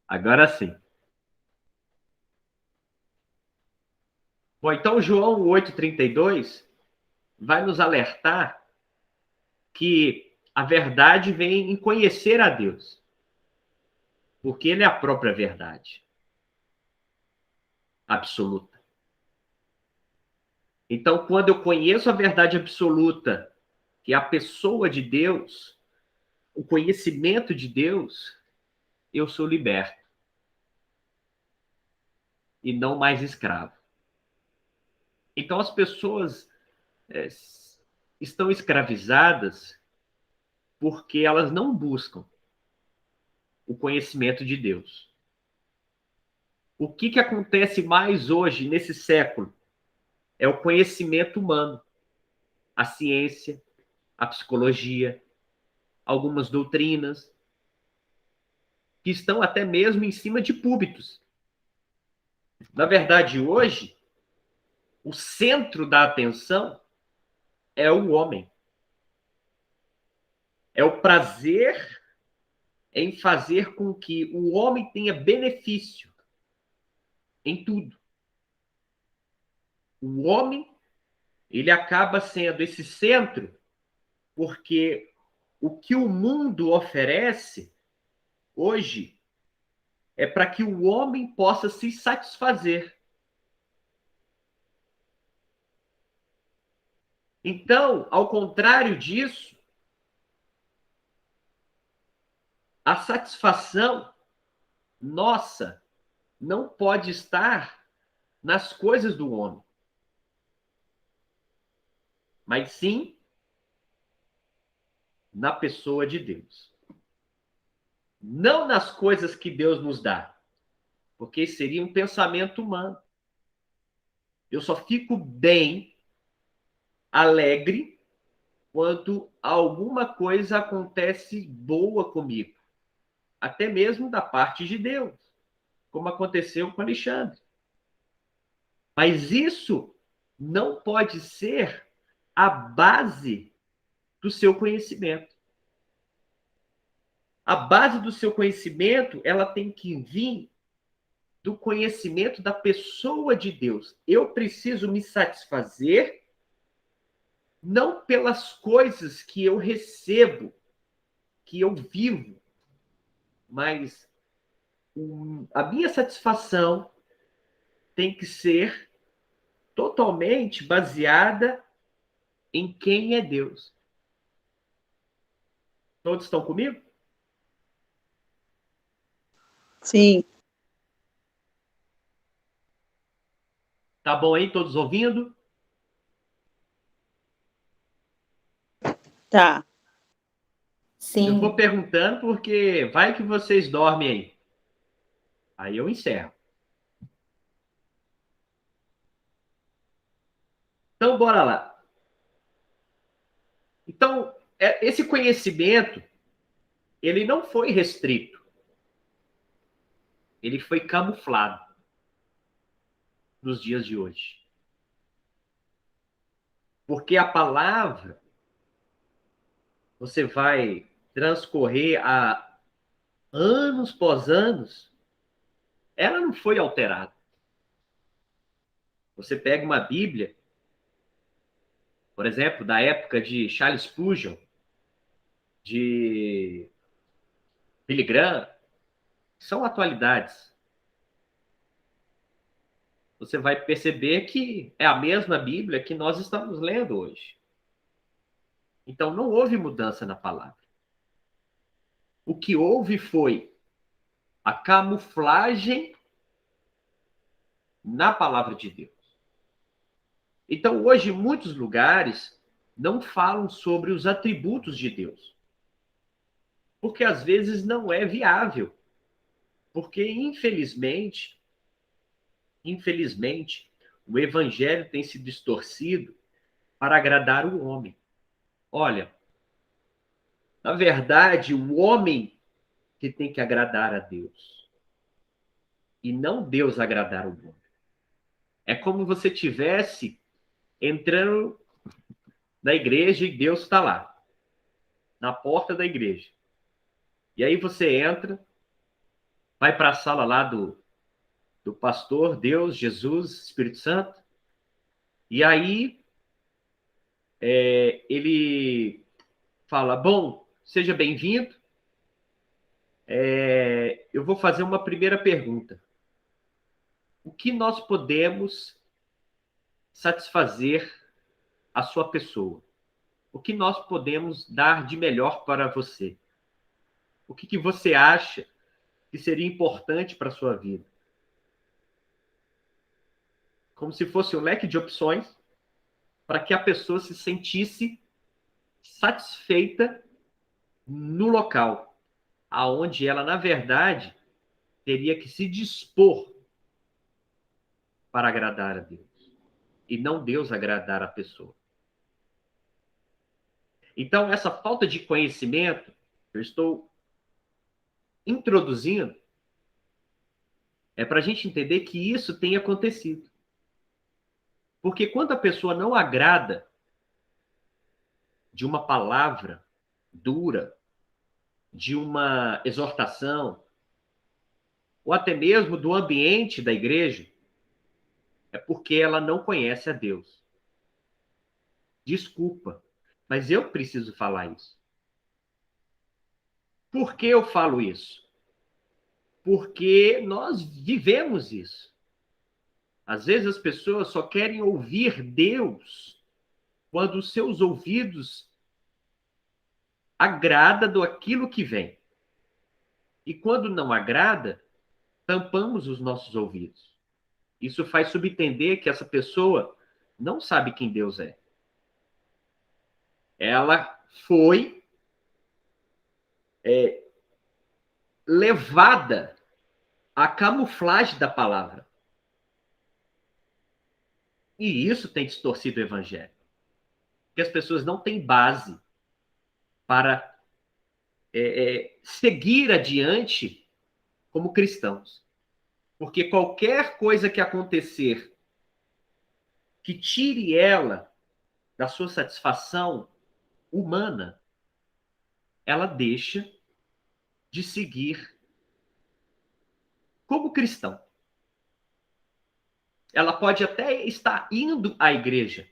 Agora sim. Bom, então João 8,32 vai nos alertar que a verdade vem em conhecer a Deus, porque ele é a própria verdade absoluta. Então, quando eu conheço a verdade absoluta, que é a pessoa de Deus, o conhecimento de Deus, eu sou liberto e não mais escravo. Então, as pessoas é, estão escravizadas porque elas não buscam o conhecimento de Deus. O que acontece mais hoje, nesse século, é o conhecimento humano, a ciência, a psicologia, algumas doutrinas, que estão até mesmo em cima de púlpitos. Na verdade, hoje, o centro da atenção é o homem. É o prazer em fazer com que o homem tenha benefício em tudo. O homem, ele acaba sendo esse centro porque o que o mundo oferece hoje é para que o homem possa se satisfazer. Então, ao contrário disso, a satisfação nossa não pode estar nas coisas do homem, mas sim na pessoa de Deus. Não nas coisas que Deus nos dá, porque seria um pensamento humano. Eu só fico bem, alegre, quando alguma coisa acontece boa comigo, até mesmo da parte de Deus, como aconteceu com Alexandre. Mas isso não pode ser a base do seu conhecimento. A base do seu conhecimento, ela tem que vir do conhecimento da pessoa de Deus. Eu preciso me satisfazer não pelas coisas que eu recebo, que eu vivo, mas a minha satisfação tem que ser totalmente baseada em quem é Deus. Todos estão comigo? Sim, Tá bom aí? Todos ouvindo? tá. Eu vou Sim. perguntando porque vai que vocês dormem aí. Aí eu encerro. Então, bora lá. Então, esse conhecimento, ele não foi restrito. Ele foi camuflado nos dias de hoje. Porque a palavra, você vai transcorrer a anos pós anos, ela não foi alterada. Você pega uma Bíblia, por exemplo, da época de Charles Spurgeon, de Billy Graham, são atualidades. Você vai perceber que é a mesma Bíblia que nós estamos lendo hoje. Então, não houve mudança na palavra. O que houve foi a camuflagem na palavra de Deus. Então, hoje, muitos lugares não falam sobre os atributos de Deus, porque às vezes não é viável, porque infelizmente, o evangelho tem se distorcido para agradar o homem. Olha, na verdade, o homem que tem que agradar a Deus, e não Deus agradar o homem. É como você tivesse entrando na igreja e Deus está lá, na porta da igreja. E aí você entra, vai para a sala lá do pastor, Deus, Jesus, Espírito Santo, e aí ele fala, bom, seja bem-vindo, eu vou fazer uma primeira pergunta. O que nós podemos satisfazer a sua pessoa? O que nós podemos dar de melhor para você? O que você acha que seria importante para a sua vida? Como se fosse um leque de opções para que a pessoa se sentisse satisfeita no local, aonde ela, na verdade, teria que se dispor para agradar a Deus, e não Deus agradar a pessoa. Então, essa falta de conhecimento, eu estou introduzindo, é para a gente entender que isso tem acontecido. Porque quando a pessoa não agrada de uma palavra dura, de uma exortação, ou até mesmo do ambiente da igreja, é porque ela não conhece a Deus. Desculpa, mas eu preciso falar isso. Por que eu falo isso? Porque nós vivemos isso. Às vezes as pessoas só querem ouvir Deus quando os seus ouvidos agrada do aquilo que vem. E quando não agrada, tampamos os nossos ouvidos. Isso faz subentender que essa pessoa não sabe quem Deus é. Ela foi levada à camuflagem da palavra. E isso tem distorcido o evangelho. Porque as pessoas não têm base para seguir adiante como cristãos. Porque qualquer coisa que acontecer que tire ela da sua satisfação humana, ela deixa de seguir como cristão. Ela pode até estar indo à igreja,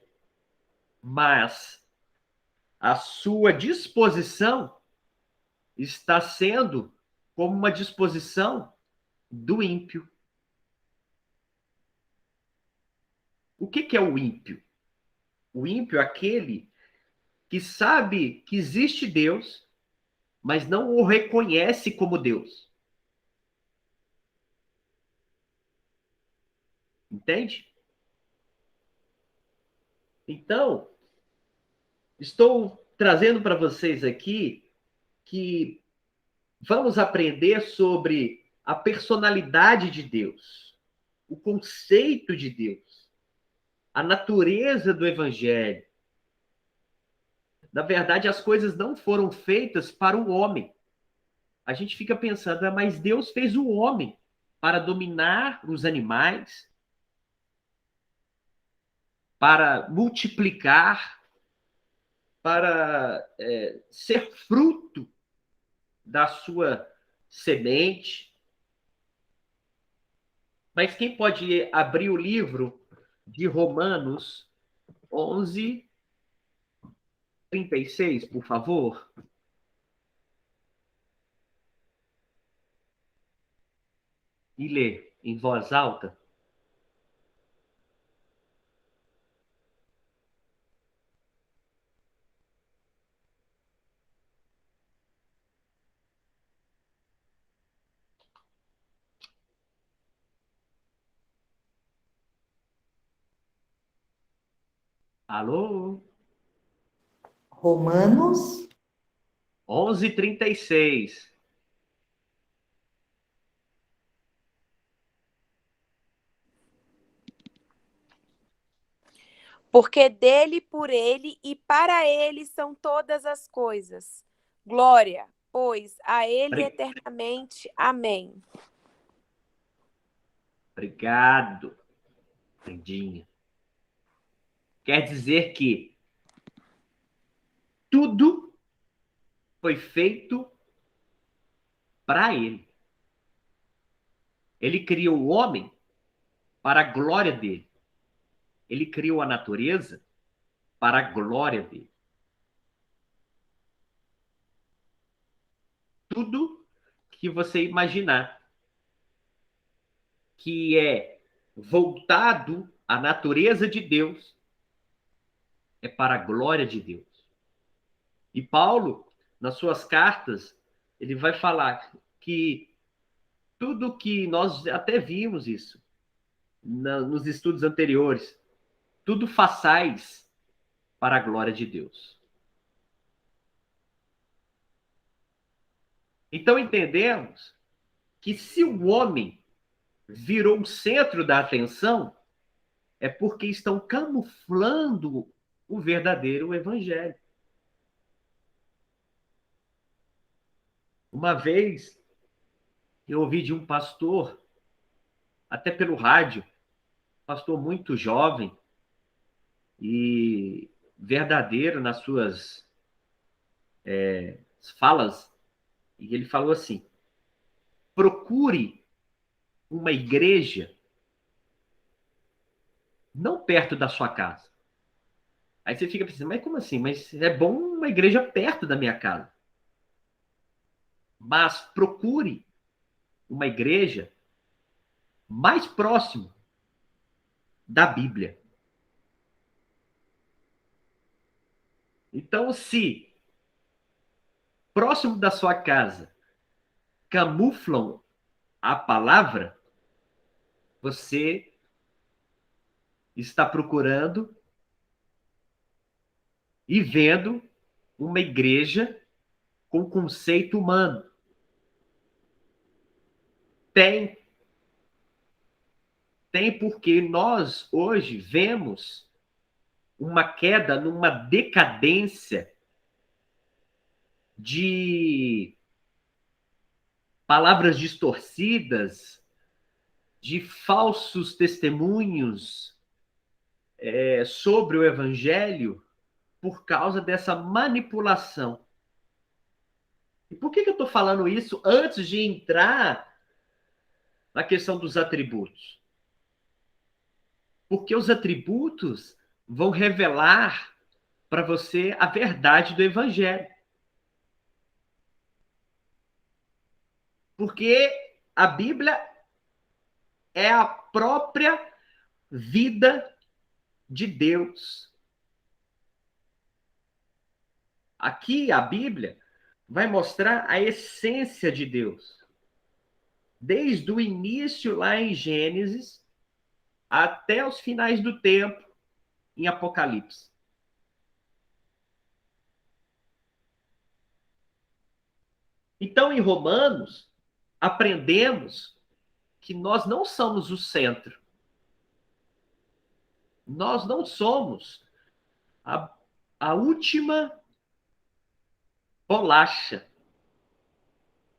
mas a sua disposição está sendo como uma disposição do ímpio. O que é o ímpio? O ímpio é aquele que sabe que existe Deus, mas não o reconhece como Deus. Entende? Então, estou trazendo para vocês aqui que vamos aprender sobre a personalidade de Deus, o conceito de Deus, a natureza do evangelho. Na verdade, as coisas não foram feitas para o homem. A gente fica pensando, mas Deus fez o homem para dominar os animais, para multiplicar, para ser fruto da sua semente. Mas quem pode abrir o livro de Romanos 11:36, por favor? E ler em voz alta. Alô? Romanos, 11:36. Porque dele, por ele e para ele são todas as coisas. Glória, pois, a ele eternamente. Amém. Obrigado, Lindinha. Quer dizer que tudo foi feito para ele. Ele criou o homem para a glória dele. Ele criou a natureza para a glória dele. Tudo que você imaginar que é voltado à natureza de Deus é para a glória de Deus. E Paulo, nas suas cartas, ele vai falar que tudo que nós até vimos isso nos estudos anteriores, tudo façais para a glória de Deus. Então entendemos que se o homem virou o centro da atenção, é porque estão camuflando o verdadeiro evangelho. Uma vez eu ouvi de um pastor, até pelo rádio, pastor muito jovem e verdadeiro nas suas falas, e ele falou assim: procure uma igreja não perto da sua casa. Aí você fica pensando, mas como assim? Mas é bom uma igreja perto da minha casa. Mas procure uma igreja mais próximo da Bíblia. Então, se próximo da sua casa camuflam a palavra, você está procurando e vendo uma igreja com conceito humano. Tem porque nós hoje vemos uma queda numa decadência de palavras distorcidas, de falsos testemunhos sobre o evangelho por causa dessa manipulação. E por que eu estou falando isso antes de entrar na questão dos atributos? Porque os atributos vão revelar para você a verdade do evangelho. Porque a Bíblia é a própria vida de Deus. Aqui a Bíblia vai mostrar a essência de Deus. Desde o início lá em Gênesis até os finais do tempo em Apocalipse. Então, em Romanos, aprendemos que nós não somos o centro. Nós não somos a última bolacha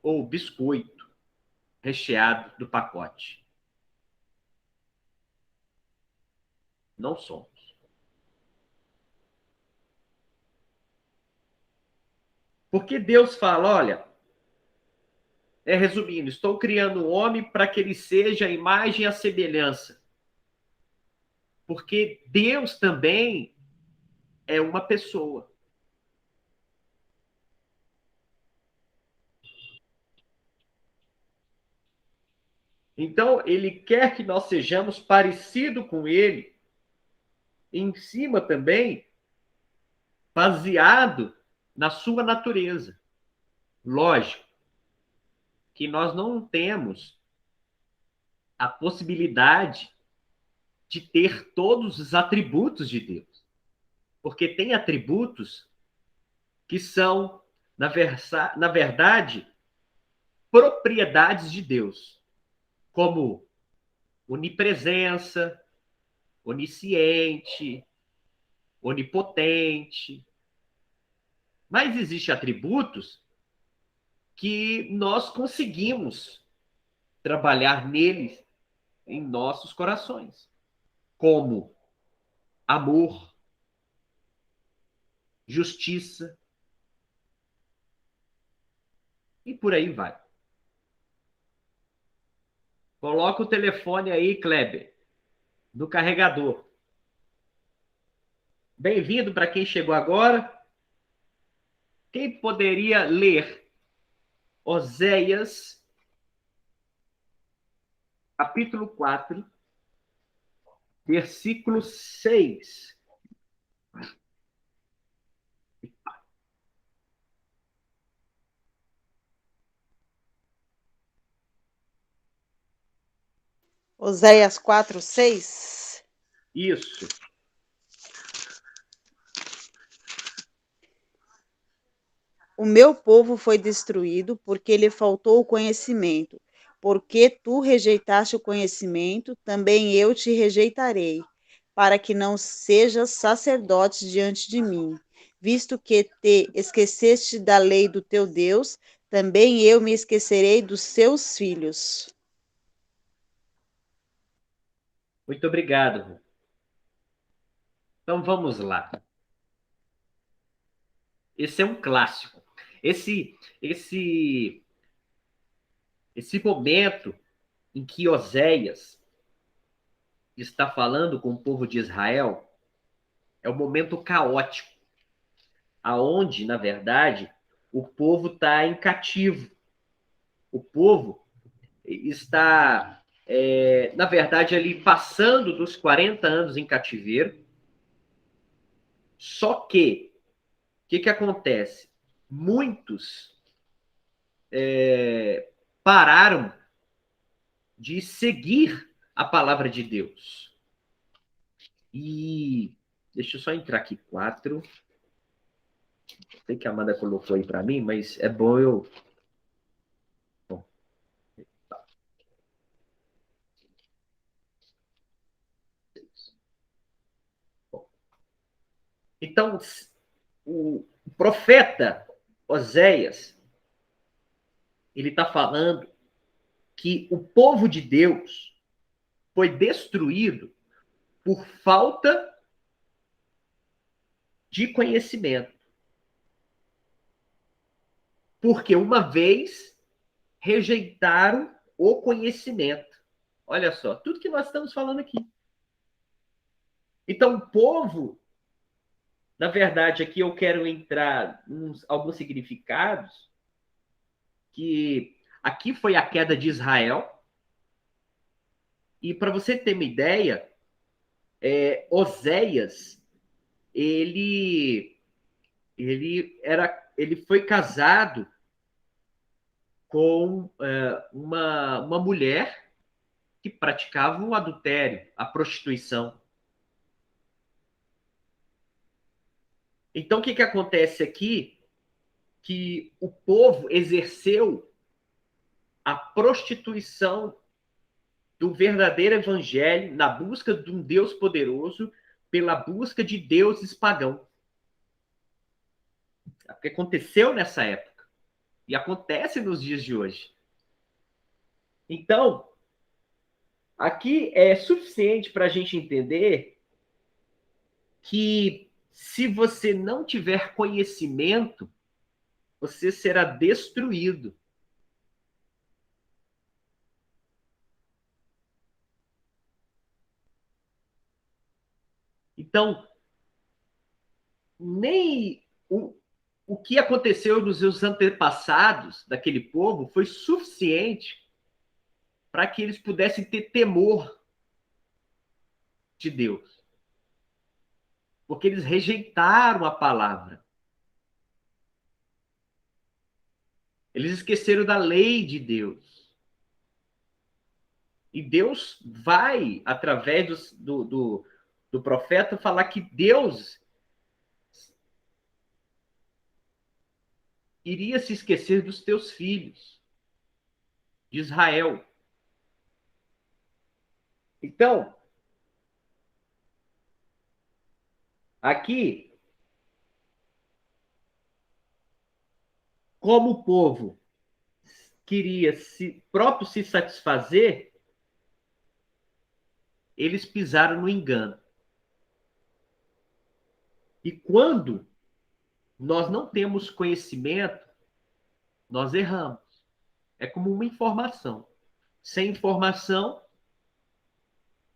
ou biscoito recheado do pacote. Não somos. Porque Deus fala, olha, resumindo, estou criando um homem para que ele seja a imagem e a semelhança. Porque Deus também é uma pessoa. Então, ele quer que nós sejamos parecidos com ele, em cima também, baseado na sua natureza. Lógico que nós não temos a possibilidade de ter todos os atributos de Deus. Porque tem atributos que são, na verdade, propriedades de Deus, como onipresença, onisciente, onipotente. Mas existem atributos que nós conseguimos trabalhar neles em nossos corações, como amor, justiça, e por aí vai. Coloca o telefone aí, Kleber, no carregador. Bem-vindo para quem chegou agora. Quem poderia ler Oséias, capítulo 4, versículo 6? Oséias 4:6. Isso. O meu povo foi destruído porque lhe faltou o conhecimento. Porque tu rejeitaste o conhecimento, também eu te rejeitarei, para que não sejas sacerdote diante de mim. Visto que te esqueceste da lei do teu Deus, também eu me esquecerei dos seus filhos. Muito obrigado. Então vamos lá. Esse é um clássico. Esse momento em que Oséias está falando com o povo de Israel é um momento caótico, aonde, na verdade, o povo está em cativo. O povo está, na verdade, ali passando dos 40 anos em cativeiro. Só que, o que acontece? Muitos pararam de seguir a palavra de Deus. E deixa eu só entrar aqui, 4. Sei que a Amanda colocou aí para mim, mas é bom eu. Bom. Então, o profeta Oséias, ele está falando que o povo de Deus foi destruído por falta de conhecimento. Porque uma vez rejeitaram o conhecimento. Olha só, tudo que nós estamos falando aqui. Então, o povo, na verdade, aqui eu quero entrar em alguns significados, que aqui foi a queda de Israel. E para você ter uma ideia, Oséias, ele foi casado com uma mulher que praticava o adultério, a prostituição. Então, o que acontece aqui? Que o povo exerceu a prostituição do verdadeiro evangelho na busca de um Deus poderoso pela busca de deuses pagãos. É o que aconteceu nessa época e acontece nos dias de hoje. Então, aqui é suficiente para a gente entender que se você não tiver conhecimento, você será destruído. Então, nem o que aconteceu nos seus antepassados daquele povo foi suficiente para que eles pudessem ter temor de Deus. Porque eles rejeitaram a palavra. Eles esqueceram da lei de Deus. E Deus vai, através do profeta, falar que Deus iria se esquecer dos teus filhos, de Israel. Então, aqui, como o povo queria próprio se satisfazer, eles pisaram no engano. E quando nós não temos conhecimento, nós erramos. É como uma informação. sem informação,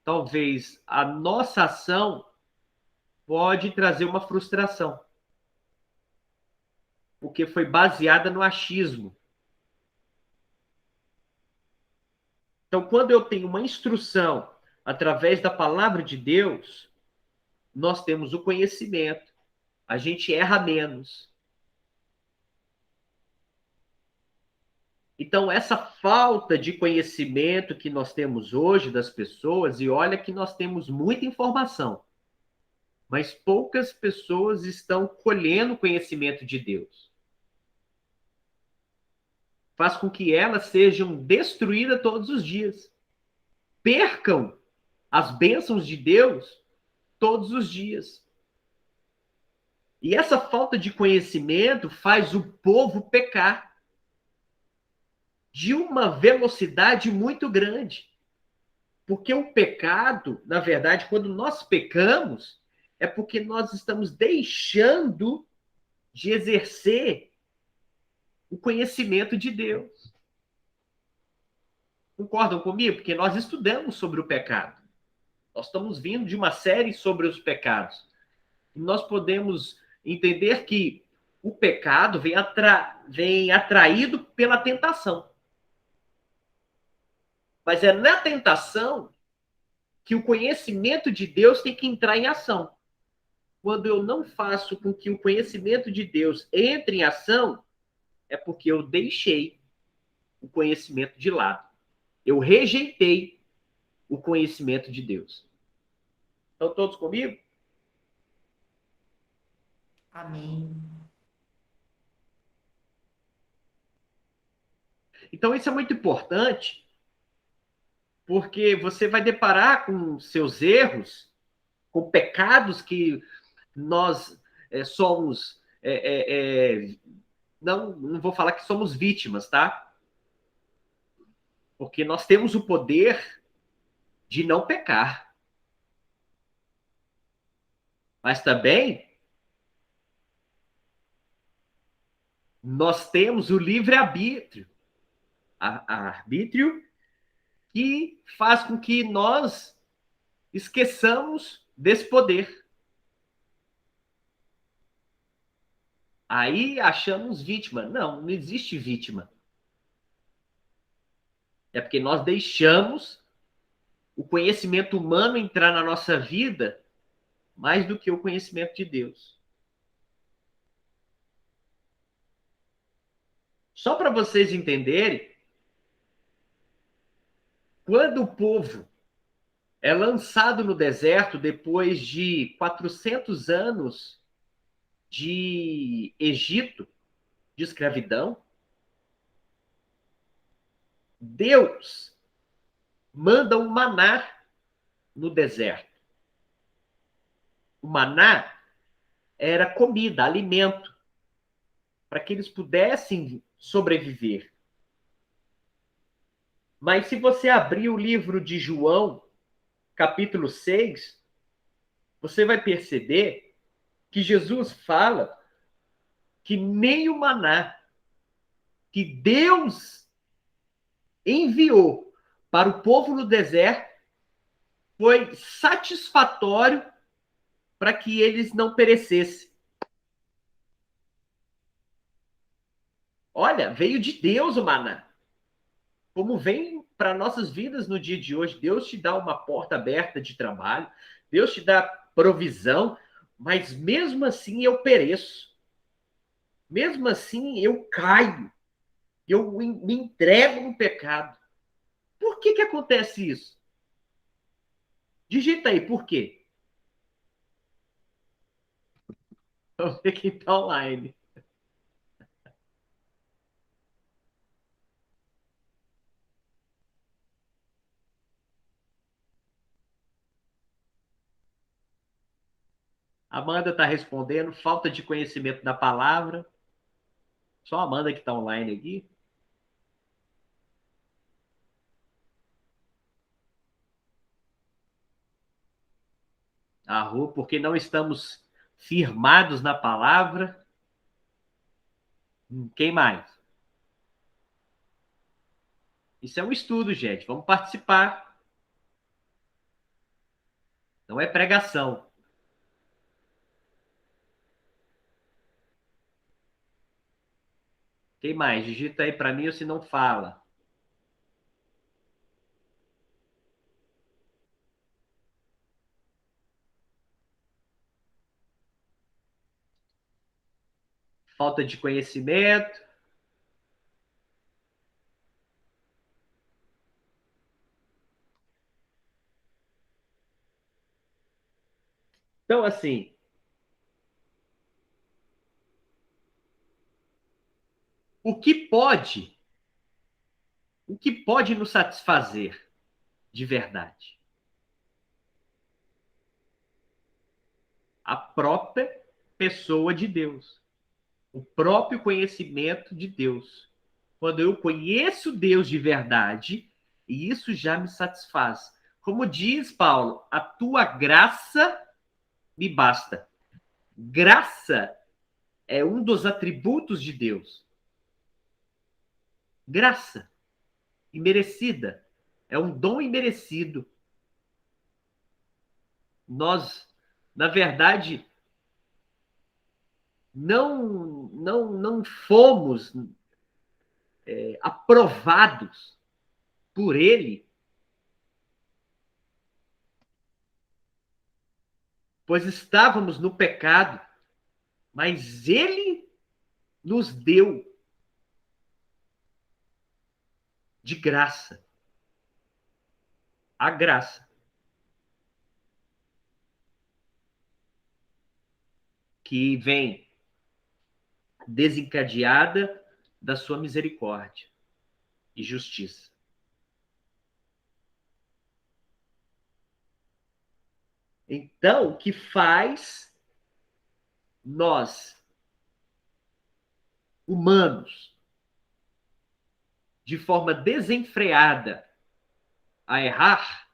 talvez a nossa ação pode trazer uma frustração, porque foi baseada no achismo. Então, quando eu tenho uma instrução através da palavra de Deus, nós temos o conhecimento, a gente erra menos. Então, essa falta de conhecimento que nós temos hoje das pessoas, e olha que nós temos muita informação, mas poucas pessoas estão colhendo o conhecimento de Deus. Faz com que elas sejam destruídas todos os dias. Percam as bênçãos de Deus todos os dias. E essa falta de conhecimento faz o povo pecar de uma velocidade muito grande. Porque o pecado, na verdade, quando nós pecamos, é porque nós estamos deixando de exercer o conhecimento de Deus. Concordam comigo? Porque nós estudamos sobre o pecado. Nós estamos vindo de uma série sobre os pecados. E nós podemos entender que o pecado vem atraído pela tentação. Mas é na tentação que o conhecimento de Deus tem que entrar em ação. Quando eu não faço com que o conhecimento de Deus entre em ação, é porque eu deixei o conhecimento de lado. Eu rejeitei o conhecimento de Deus. Estão todos comigo? Amém. Então, isso é muito importante, porque você vai deparar com seus erros, com pecados que nós somos... não vou falar que somos vítimas, tá? Porque nós temos o poder de não pecar. Mas também nós temos o livre-arbítrio. Arbítrio que faz com que nós esqueçamos desse poder. Aí achamos vítima. Não, não existe vítima. É porque nós deixamos o conhecimento humano entrar na nossa vida mais do que o conhecimento de Deus. Só para vocês entenderem, quando o povo é lançado no deserto depois de 400 anos de Egito, de escravidão, Deus manda um maná no deserto. O maná era comida, alimento, para que eles pudessem sobreviver. Mas se você abrir o livro de João, capítulo 6, você vai perceber que Jesus fala que nem o maná que Deus enviou para o povo no deserto foi satisfatório para que eles não perecessem. Olha, veio de Deus o maná. Como vem para nossas vidas no dia de hoje, Deus te dá uma porta aberta de trabalho, Deus te dá provisão, mas mesmo assim eu pereço. Mesmo assim eu caio. Eu me entrego no pecado. Por que acontece isso? Digita aí, por quê? Vamos ver quem está online. Amanda está respondendo, falta de conhecimento da palavra. Só a Amanda que está online aqui. Porque não estamos firmados na palavra. Quem mais? Isso é um estudo, gente. Vamos participar. Não é pregação. Quem mais? Digita aí para mim ou se não fala. Falta de conhecimento. Então, assim, o que pode, o que pode nos satisfazer de verdade? A própria pessoa de Deus, o próprio conhecimento de Deus. Quando eu conheço Deus de verdade, e isso já me satisfaz. Como diz Paulo, a tua graça me basta. Graça é um dos atributos de Deus. Graça imerecida. É um dom imerecido. Nós, na verdade, não fomos aprovados por ele, pois estávamos no pecado, mas ele nos deu de graça a graça que vem desencadeada da sua misericórdia e justiça. Então, o que faz nós, humanos, de forma desenfreada a errar,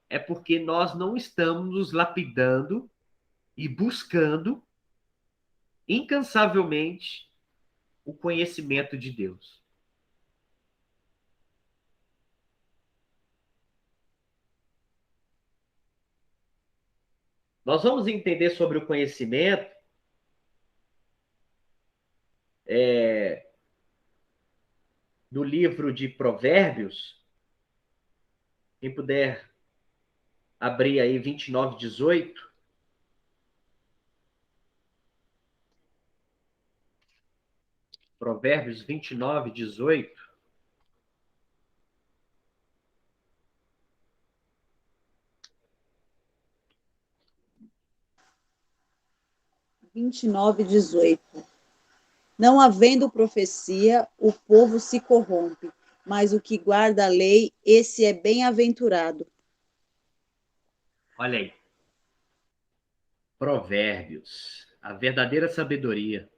é porque nós não estamos nos lapidando e buscando incansavelmente o conhecimento de Deus. Nós vamos entender sobre o conhecimento do livro de Provérbios. Quem puder abrir aí 29:18. Provérbios 29:18. 29:18. Não havendo profecia, o povo se corrompe, mas o que guarda a lei, esse é bem-aventurado. Olha aí. Provérbios, a verdadeira sabedoria.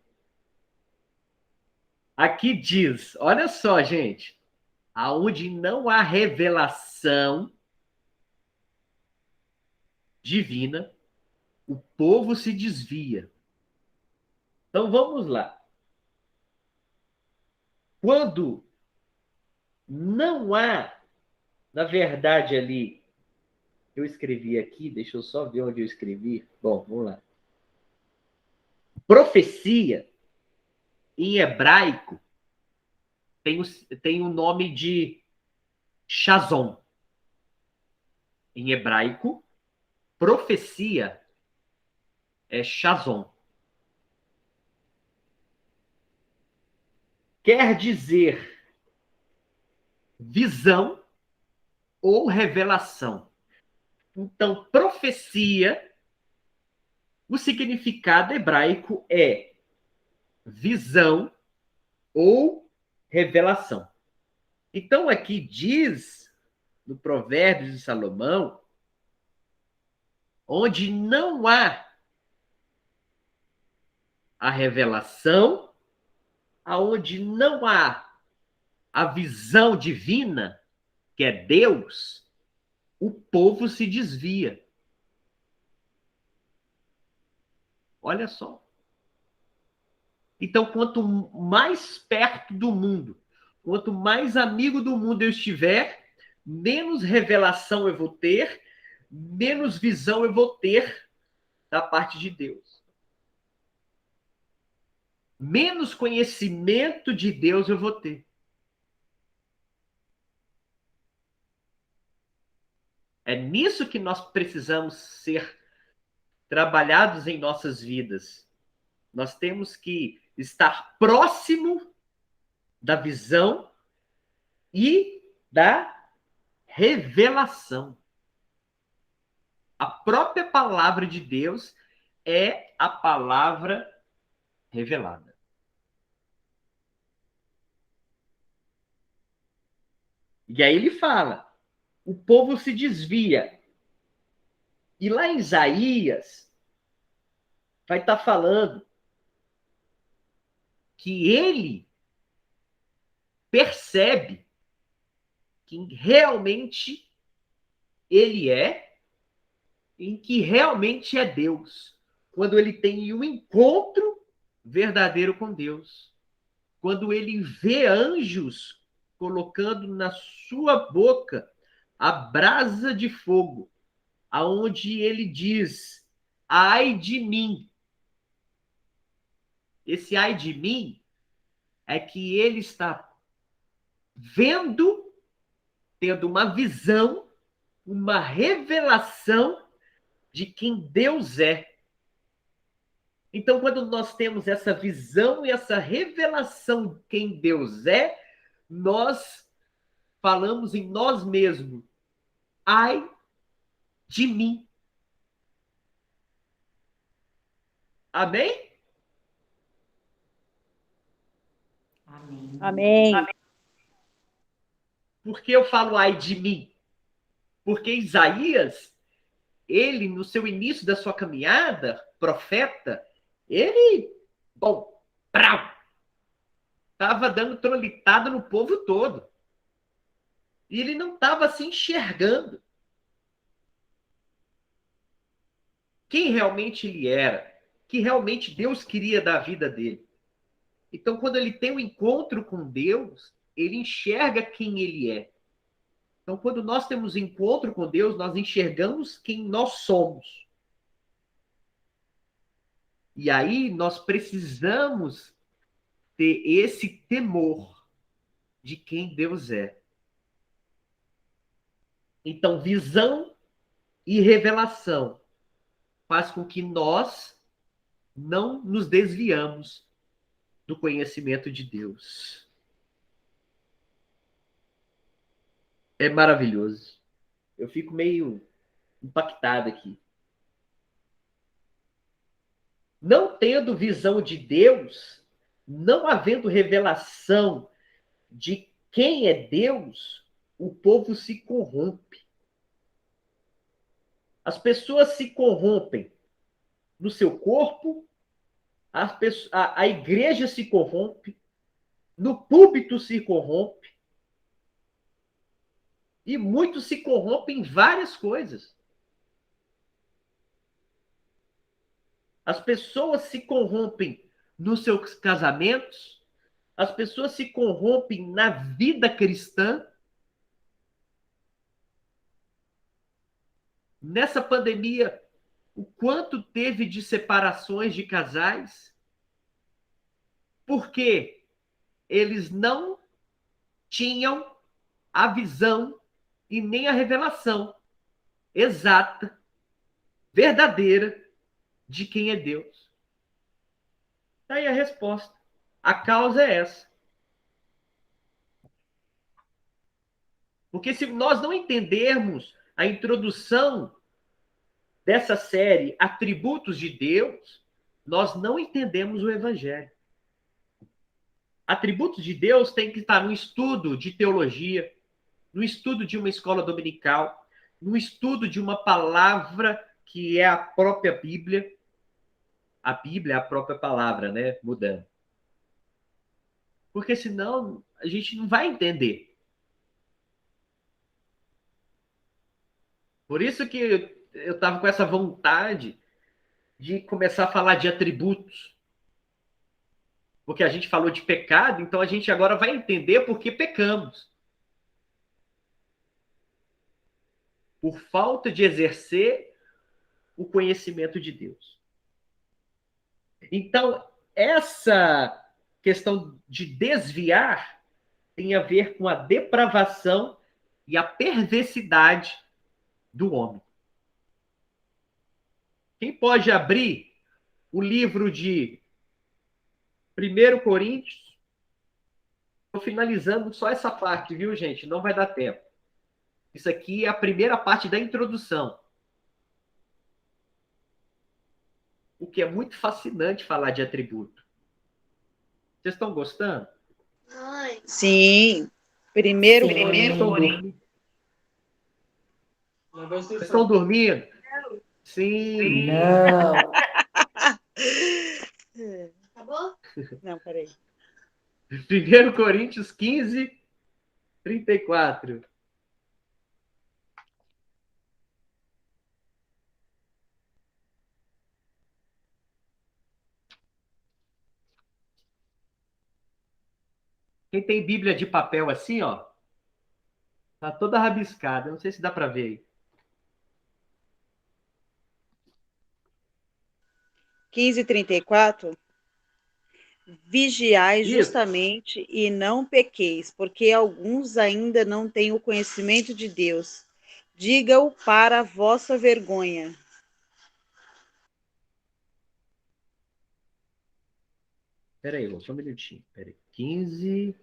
Aqui diz, olha só, gente, aonde não há revelação divina, o povo se desvia. Então vamos lá. Quando não há, na verdade, ali, eu escrevi aqui, deixa eu só ver onde eu escrevi. Bom, vamos lá. Profecia, em hebraico, tem o nome de Shazon. Em hebraico, profecia é Shazon. Quer dizer visão ou revelação. Então, profecia, o significado hebraico é visão ou revelação. Então, aqui diz, no Provérbios de Salomão, onde não há a revelação, aonde não há a visão divina, que é Deus, o povo se desvia. Olha só. Então, quanto mais perto do mundo, Quanto mais amigo do mundo eu estiver, menos revelação eu vou ter, menos visão eu vou ter da parte de Deus. Menos conhecimento de Deus eu vou ter. É nisso que nós precisamos ser trabalhados em nossas vidas. Nós temos que estar próximo da visão e da revelação. A própria palavra de Deus é a palavra revelada. E aí ele fala, o povo se desvia. E lá em Isaías vai estar falando que ele percebe quem realmente ele é, em que realmente é Deus. Quando ele tem um encontro verdadeiro com Deus. Quando ele vê anjos colocando na sua boca a brasa de fogo, aonde ele diz, ai de mim. Esse ai de mim é que ele está vendo, tendo uma visão, uma revelação de quem Deus é. Então, quando nós temos essa visão e essa revelação de quem Deus é, nós falamos em nós mesmos, ai de mim. Amém? Amém. Por que eu falo ai de mim? Porque Isaías, ele, no seu início da sua caminhada, profeta, ele, bom, estava dando trolitada no povo todo. E ele não estava se enxergando quem realmente ele era, que realmente Deus queria da vida dele. Então, quando ele tem um encontro com Deus, ele enxerga quem ele é. Então, quando nós temos encontro com Deus, nós enxergamos quem nós somos. E aí nós precisamos ter esse temor de quem Deus é. Então, visão e revelação faz com que nós não nos desviamos do conhecimento de Deus. É maravilhoso. Eu fico meio impactado aqui. Não tendo visão de Deus, não havendo revelação de quem é Deus, o povo se corrompe. As pessoas se corrompem no seu corpo, a igreja se corrompe, no púlpito se corrompe, e muitos se corrompem em várias coisas. As pessoas se corrompem nos seus casamentos, as pessoas se corrompem na vida cristã. Nessa pandemia, o quanto teve de separações de casais, porque eles não tinham a visão e nem a revelação exata, verdadeira, de quem é Deus. Aí a resposta. A causa é essa. Porque se nós não entendermos a introdução dessa série, Atributos de Deus, nós não entendemos o Evangelho. Atributos de Deus tem que estar no estudo de teologia, no estudo de uma escola dominical, no estudo de uma palavra que é a própria Bíblia. A Bíblia é a própria palavra, né? Mudando. Porque senão a gente não vai entender. Por isso que eu estava com essa vontade de começar a falar de atributos. Porque a gente falou de pecado, então a gente agora vai entender por que pecamos. Por falta de exercer o conhecimento de Deus. Então, essa questão de desviar tem a ver com a depravação e a perversidade do homem. Quem pode abrir o livro de 1 Coríntios? Estou finalizando só essa parte, viu, gente? Não vai dar tempo. Isso aqui é a primeira parte da introdução. O que é muito fascinante falar de atributo. Vocês estão gostando? Sim. Primeiro Coríntios. Vocês estão dormindo? Sim. Não. Acabou? Não, peraí. 1 Coríntios 15, 34. Quem tem Bíblia de papel assim, ó, tá toda rabiscada. Não sei se dá para ver aí. 15:34. Vigiai Isso. justamente e não pequeis, porque alguns ainda não têm o conhecimento de Deus. Diga-o para a vossa vergonha. Peraí, só um minutinho. Peraí. 15.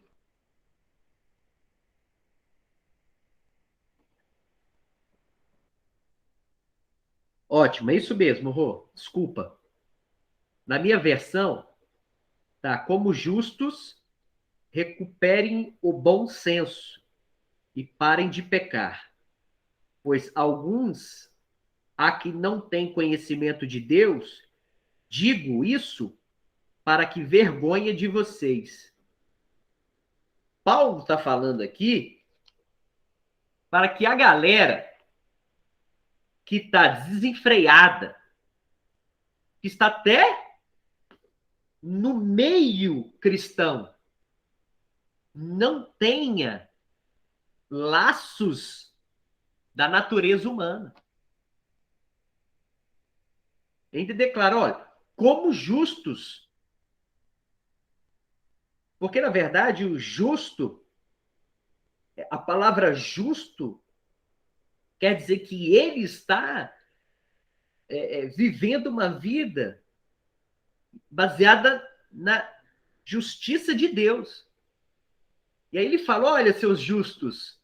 Ótimo, é isso mesmo, Rô. Desculpa. Na minha versão, tá? Como justos, recuperem o bom senso e parem de pecar. Pois alguns há que não têm conhecimento de Deus, digo isso para que vergonha de vocês. Paulo está falando aqui para que a galera que está desenfreada, que está até no meio cristão, não tenha laços da natureza humana. Ele declara, olha, como justos. Porque, na verdade, o justo, a palavra justo, quer dizer que ele está vivendo uma vida baseada na justiça de Deus. E aí ele fala, olha, seus justos,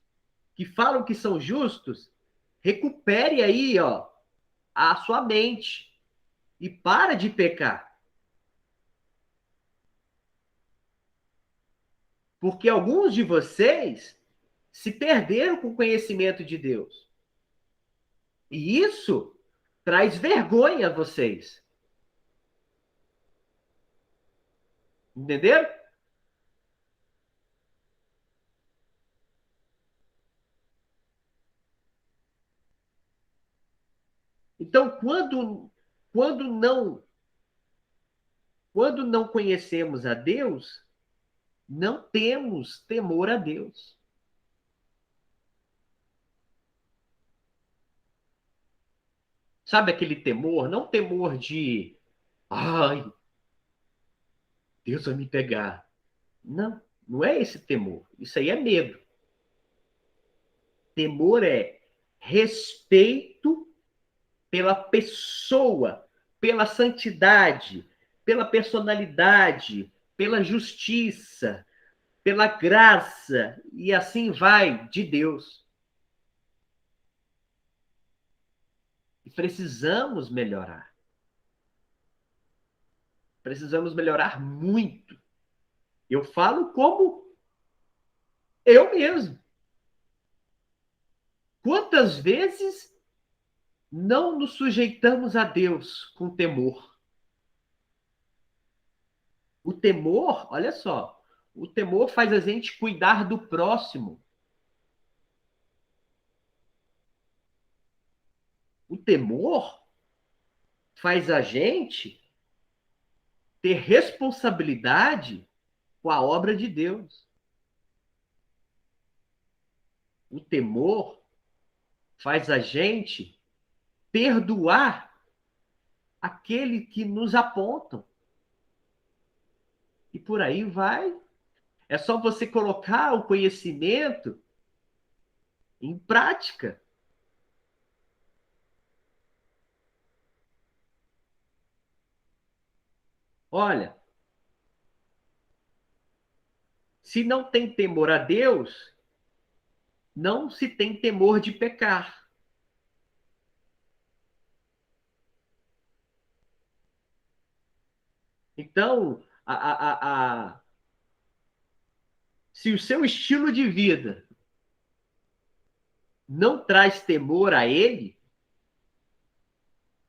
que falam que são justos, recupere aí, ó, a sua mente e para de pecar. Porque alguns de vocês se perderam com o conhecimento de Deus. E isso traz vergonha a vocês. Entenderam? Então, quando não conhecemos a Deus, não temos temor a Deus. Sabe aquele temor? Não temor de, ai, Deus vai me pegar. Não, não é esse temor. Isso aí é medo. Temor é respeito pela pessoa, pela santidade, pela personalidade, pela justiça, pela graça, e assim vai, de Deus. E precisamos melhorar. Precisamos melhorar muito. Eu falo como eu mesmo. Quantas vezes não nos sujeitamos a Deus com temor? O temor, olha só, o temor faz a gente cuidar do próximo. O temor faz a gente ter responsabilidade com a obra de Deus. O temor faz a gente perdoar aquele que nos apontam. E por aí vai. É só você colocar o conhecimento em prática. Olha, se não tem temor a Deus, não se tem temor de pecar. Então, se o seu estilo de vida não traz temor a Ele,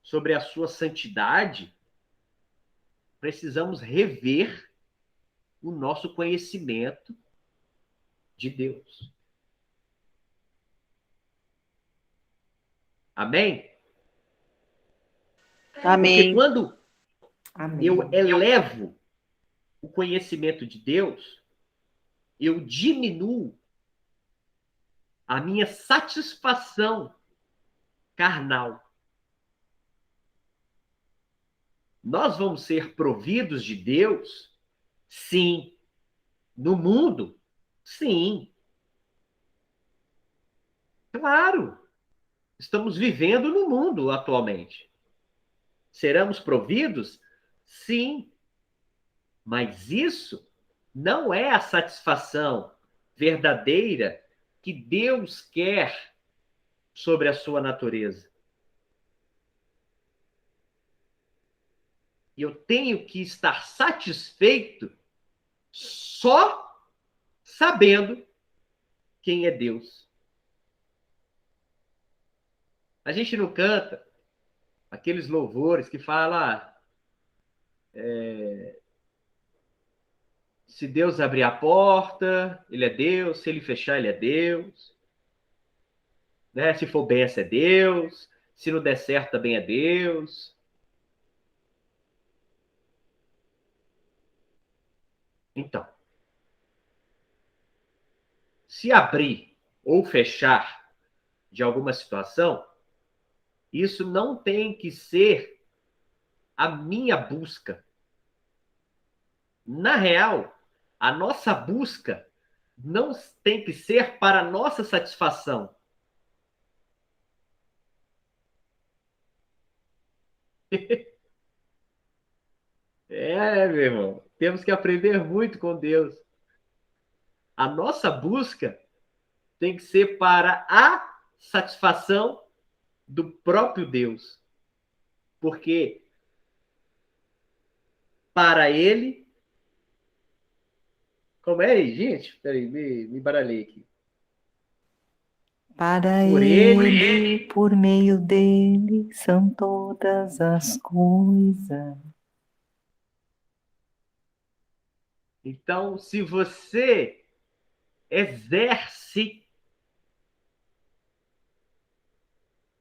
sobre a sua santidade, precisamos rever o nosso conhecimento de Deus. Amém? Porque Amém. quando Amém. eu elevo o conhecimento de Deus, eu diminuo a minha satisfação carnal. Nós vamos ser providos de Deus? Sim. No mundo? Sim. Claro. Estamos vivendo no mundo atualmente. Seremos providos? Sim. Mas isso não é a satisfação verdadeira que Deus quer sobre a sua natureza. Eu tenho que estar satisfeito só sabendo quem é Deus. A gente não canta aqueles louvores que falam se Deus abrir a porta, ele é Deus, se ele fechar, ele é Deus. Né? Se for benção, é Deus. Se não der certo, também é Deus. Então, se abrir ou fechar de alguma situação, isso não tem que ser a minha busca. Na real, a nossa busca não tem que ser para a nossa satisfação. Meu irmão, temos que aprender muito com Deus. A nossa busca tem que ser para a satisfação do próprio Deus. Porque para ele. Como é, gente? Peraí, me baralhei aqui. Para Por ele, por meio dele, são todas as coisas. Então, se você exerce,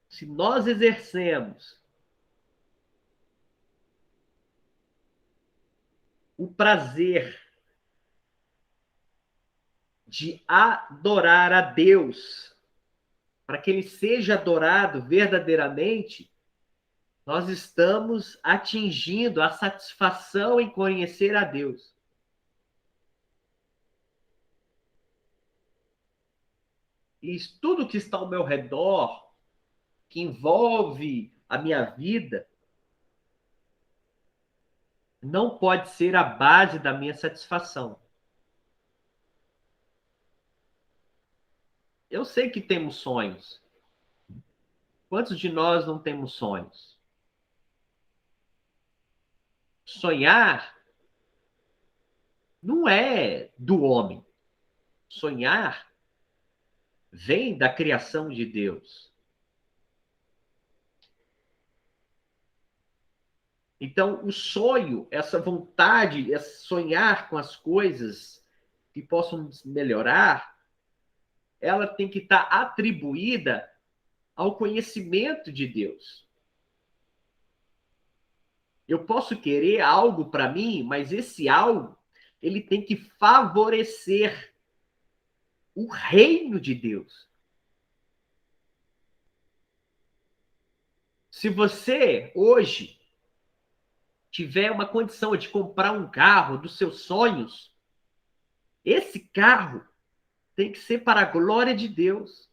se nós exercemos o prazer de adorar a Deus, para que ele seja adorado verdadeiramente, nós estamos atingindo a satisfação em conhecer a Deus. E tudo que está ao meu redor, que envolve a minha vida, não pode ser a base da minha satisfação. Eu sei que temos sonhos. Quantos de nós não temos sonhos? Sonhar não é do homem. Sonhar vem da criação de Deus. Então, o sonho, essa vontade, esse sonhar com as coisas que possam melhorar, ela tem que estar atribuída ao conhecimento de Deus. Eu posso querer algo para mim, mas esse algo, ele tem que favorecer o reino de Deus. Se você, hoje, tiver uma condição de comprar um carro dos seus sonhos, esse carro tem que ser para a glória de Deus.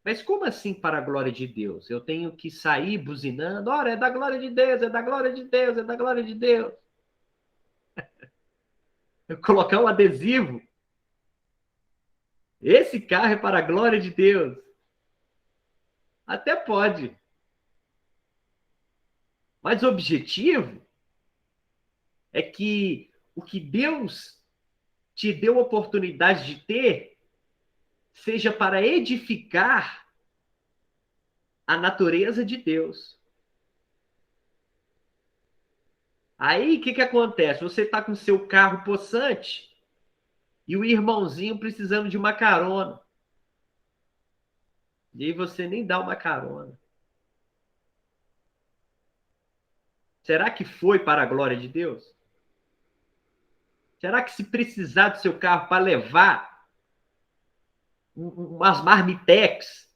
Mas como assim para a glória de Deus? Eu tenho que sair buzinando, olha, é da glória de Deus, é da glória de Deus, é da glória de Deus. Eu colocar um adesivo. Esse carro é para a glória de Deus. Até pode. Mas o objetivo é que o que Deus te deu a oportunidade de ter seja para edificar a natureza de Deus. Aí, o que acontece? Você está com seu carro possante e o irmãozinho precisando de uma carona. E aí você nem dá uma carona. Será que foi para a glória de Deus? Será que se precisar do seu carro para levar umas marmitex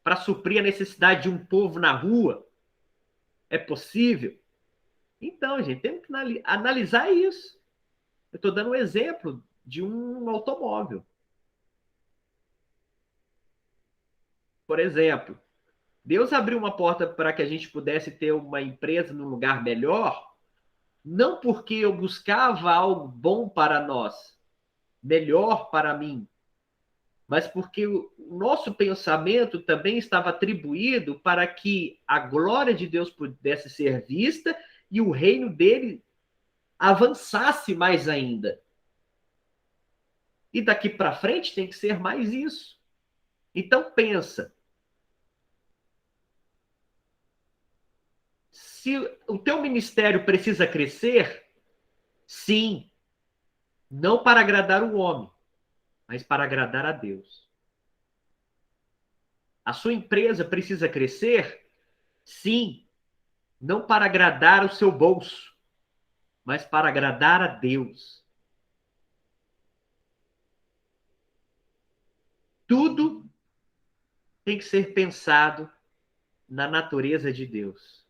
para suprir a necessidade de um povo na rua, é possível? Então, gente, temos que analisar isso. Eu estou dando um exemplo de um automóvel. Por exemplo, Deus abriu uma porta para que a gente pudesse ter uma empresa num lugar melhor, não porque eu buscava algo bom para nós, melhor para mim, mas porque o nosso pensamento também estava atribuído para que a glória de Deus pudesse ser vista e o reino dele avançasse mais ainda. E daqui para frente tem que ser mais isso. Então pensa, se o teu ministério precisa crescer, sim, não para agradar o homem, mas para agradar a Deus. A sua empresa precisa crescer, sim, não para agradar o seu bolso, mas para agradar a Deus. Tudo tem que ser pensado na natureza de Deus.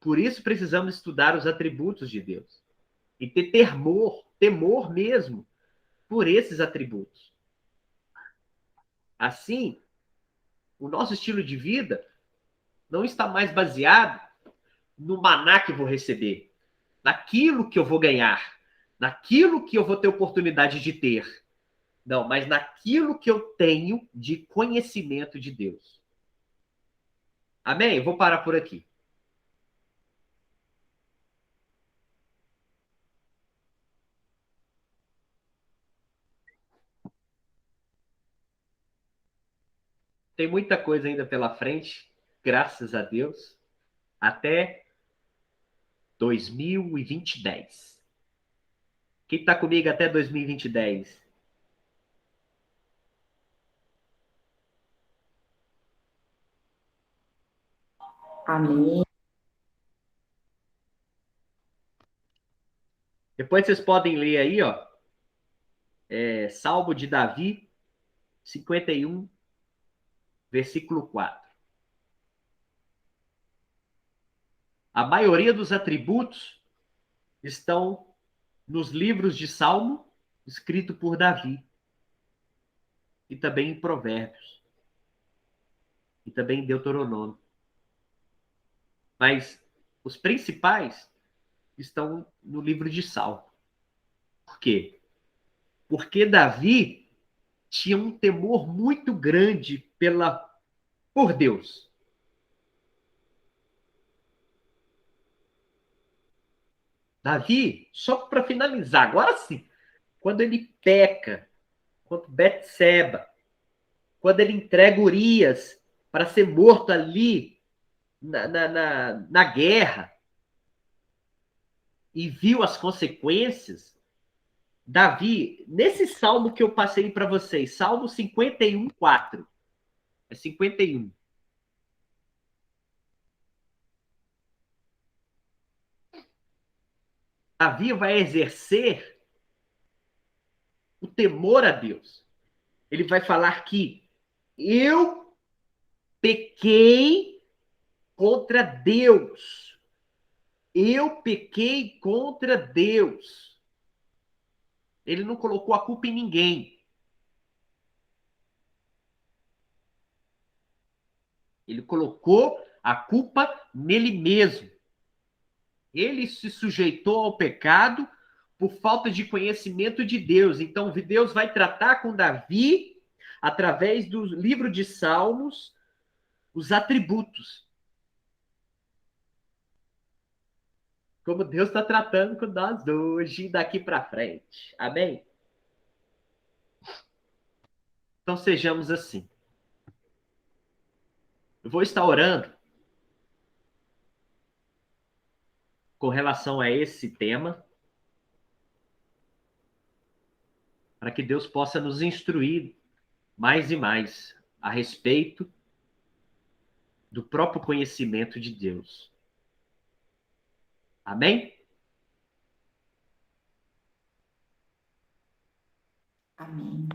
Por isso precisamos estudar os atributos de Deus e ter temor mesmo por esses atributos. Assim, o nosso estilo de vida não está mais baseado no maná que eu vou receber, naquilo que eu vou ganhar, naquilo que eu vou ter oportunidade de ter. Não, mas naquilo que eu tenho de conhecimento de Deus. Amém? Eu vou parar por aqui. Tem muita coisa ainda pela frente, graças a Deus, até 2020. Quem está comigo até 2020? Amém. Depois vocês podem ler aí, ó, Salmo de Davi, 51, versículo 4. A maioria dos atributos estão nos livros de Salmo, escrito por Davi, e também em Provérbios, e também em Deuteronômio. Mas os principais estão no livro de Salmo. Por quê? Porque Davi tinha um temor muito grande por Deus. Davi, só para finalizar, agora sim, quando ele peca contra Betseba, quando ele entrega Urias para ser morto ali na guerra e viu as consequências, Davi, nesse salmo que eu passei para vocês, Salmo 51, 4, é 51. Davi vai exercer o temor a Deus. Ele vai falar que eu pequei contra Deus. Eu pequei contra Deus. Ele não colocou a culpa em ninguém. Ele colocou a culpa nele mesmo. Ele se sujeitou ao pecado por falta de conhecimento de Deus. Então, Deus vai tratar com Davi, através do livro de Salmos, os atributos. Como Deus está tratando com nós hoje, daqui para frente. Amém? Então, sejamos assim. Eu vou estar orando com relação a esse tema, para que Deus possa nos instruir mais e mais a respeito do próprio conhecimento de Deus. Amém? Amém.